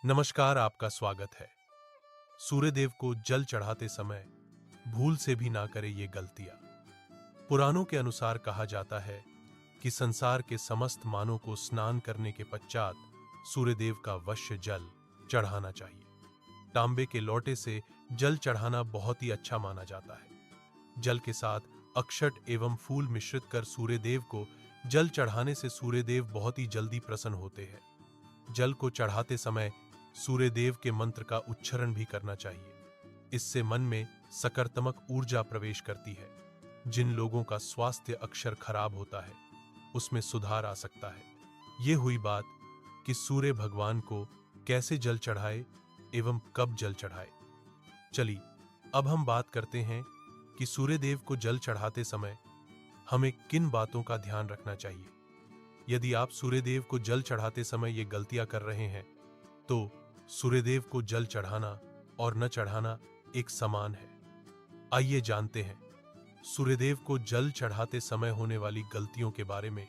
नमस्कार, आपका स्वागत है। सूर्यदेव को जल चढ़ाते समय भूल से भी ना करें ये गलतियां। पुराणों के अनुसार कहा जाता है कि संसार के समस्त मानव को स्नान करने के पश्चात सूर्यदेव का वश्य जल चढ़ाना चाहिए। तांबे के लोटे से जल चढ़ाना बहुत ही अच्छा माना जाता है। जल के साथ अक्षत एवं फूल मिश्रित कर सूर्यदेव को जल चढ़ाने से सूर्यदेव बहुत ही जल्दी प्रसन्न होते हैं। जल को चढ़ाते समय सूर्यदेव के मंत्र का उच्चारण भी करना चाहिए। इससे मन में सकारात्मक ऊर्जा प्रवेश करती है। जिन लोगों का स्वास्थ्य अक्सर खराब होता है उसमें सुधार आ सकता है। ये हुई बात कि सूर्य भगवान को कैसे जल चढ़ाए एवं कब जल चढ़ाए। चलिए अब हम बात करते हैं कि सूर्यदेव को जल चढ़ाते समय हमें किन बातों का ध्यान रखना चाहिए। यदि आप सूर्यदेव को जल चढ़ाते समय ये गलतियां कर रहे हैं तो सूर्यदेव को जल चढ़ाना और न चढ़ाना एक समान है। आइए जानते हैं सूर्यदेव को जल चढ़ाते समय होने वाली गलतियों के बारे में।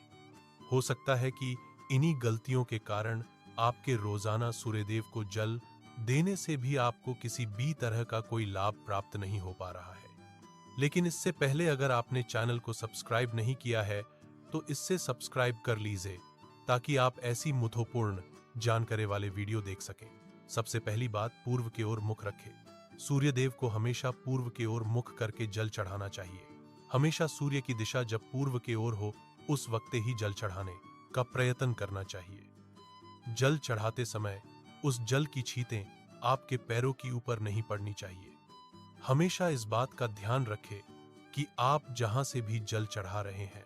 हो सकता है कि इन्हीं गलतियों के कारण आपके रोजाना सूर्यदेव को जल देने से भी आपको किसी भी तरह का कोई लाभ प्राप्त नहीं हो पा रहा है। लेकिन इससे पहले अगर आपने चैनल को सब्सक्राइब नहीं किया है तो इससे सब्सक्राइब कर लीजिए ताकि आप ऐसी महत्वपूर्ण जानकारी वाले वीडियो देख सकें। सबसे पहली बात, पूर्व की ओर मुख रखें। सूर्यदेव को हमेशा पूर्व की ओर मुख करके जल चढ़ाना चाहिए। हमेशा सूर्य की दिशा जब पूर्व की ओर हो उस वक्त ही जल चढ़ाने का प्रयत्न करना चाहिए। जल चढ़ाते समय उस जल की छींटें आपके पैरों की ऊपर नहीं पड़नी चाहिए। हमेशा इस बात का ध्यान रखें कि आप जहां से भी जल चढ़ा रहे हैं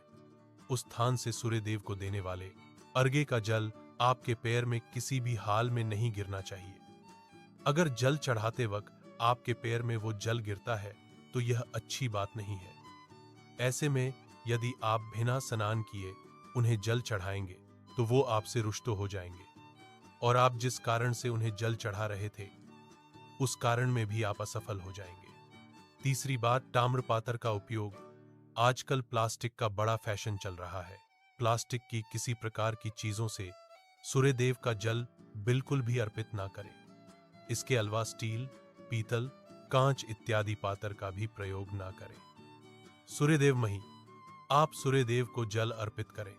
उस स्थान से सूर्यदेव को देने वाले अर्घ्य का जल आपके पैर में किसी भी हाल में नहीं गिरना चाहिए। अगर जल चढ़ाते वक्त आपके पैर में वो जल गिरता है तो यह अच्छी बात नहीं है। ऐसे में यदि आप बिना स्नान किए उन्हें जल चढ़ाएंगे तो वो आपसे रुष्ट हो जाएंगे और आप जिस कारण से उन्हें जल चढ़ा रहे थे उस कारण में भी आप असफल हो जाएंगे। तीसरी बात, ताम्रपात्र का उपयोग। आजकल प्लास्टिक का बड़ा फैशन चल रहा है। प्लास्टिक की किसी प्रकार की चीजों से सूर्यदेव का जल बिल्कुल भी अर्पित ना करें। इसके अलावा स्टील, पीतल, कांच इत्यादि पात्र का भी प्रयोग ना करें। सूर्यदेव मही, आप सूर्यदेव को जल अर्पित करें।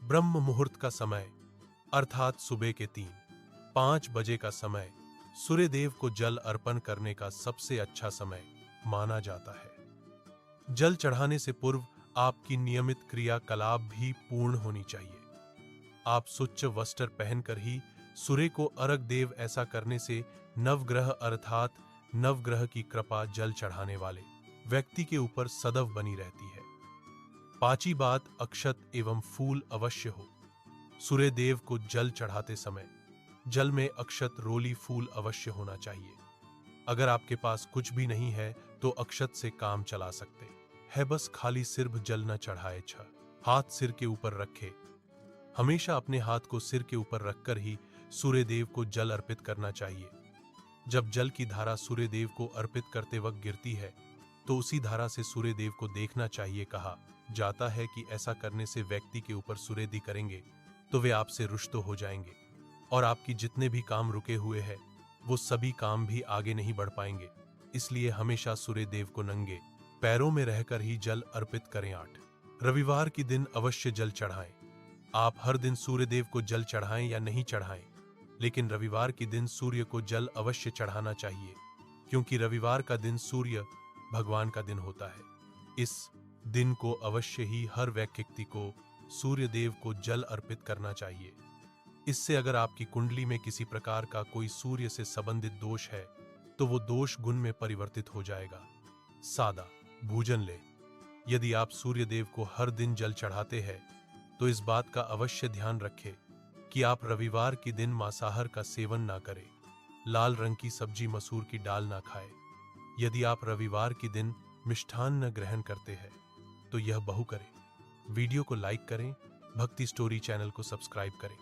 ब्रह्म मुहूर्त का समय अर्थात सुबह के 3-5 बजे का समय सूर्यदेव को जल अर्पण करने का सबसे अच्छा समय माना जाता है। जल चढ़ाने से पूर्व आपकी नियमित क्रियाकलाप भी पूर्ण होनी चाहिए। आप स्वच्छ वस्त्र पहनकर ही सूर्य को अर्घ देव। ऐसा करने से नवग्रह अर्थात नवग्रह की कृपा जल चढ़ाने वाले व्यक्ति के ऊपर सदैव बनी रहती है। पांचवी बात, अक्षत एवं फूल अवश्य हो। सूर्यदेव को जल चढ़ाते समय जल में अक्षत, रोली, फूल अवश्य होना चाहिए। अगर आपके पास कुछ भी नहीं है तो अक्षत से काम चला सकते है। बस खाली सिर्फ जल न चढ़ाए। हाथ सिर के ऊपर रखे। हमेशा अपने हाथ को सिर के ऊपर रखकर ही सूर्यदेव को जल अर्पित करना चाहिए। जब जल की धारा सूर्यदेव को अर्पित करते वक्त गिरती है तो उसी धारा से सूर्यदेव को देखना चाहिए। कहा जाता है कि ऐसा करने से व्यक्ति के ऊपर सूर्यदेव करेंगे तो वे आपसे रुष्ट हो जाएंगे और आपकी जितने भी काम रुके हुए हैं वो सभी काम भी आगे नहीं बढ़ पाएंगे। इसलिए हमेशा सूर्यदेव को नंगे पैरों में रहकर ही जल अर्पित करें। 8, रविवार के दिन अवश्य जल चढ़ाएं। आप हर दिन सूर्यदेव को जल चढ़ाएं या नहीं चढ़ाएं, लेकिन रविवार के दिन सूर्य को जल अवश्य चढ़ाना चाहिए क्योंकि रविवार का दिन सूर्य भगवान का दिन होता है। इस दिन को अवश्य ही हर व्यक्ति को सूर्यदेव को जल अर्पित करना चाहिए। इससे अगर आपकी कुंडली में किसी प्रकार का कोई सूर्य से संबंधित दोष है तो वो दोष गुण में परिवर्तित हो जाएगा। सादा भोजन ले। यदि आप सूर्यदेव को हर दिन जल चढ़ाते हैं तो इस बात का अवश्य ध्यान रखें कि आप रविवार के दिन मांसाहार का सेवन ना करें। लाल रंग की सब्जी, मसूर की दाल ना खाएं। यदि आप रविवार के दिन मिष्ठान न ग्रहण करते हैं तो यह बहु करें। वीडियो को लाइक करें। भक्ति स्टोरी चैनल को सब्सक्राइब करें।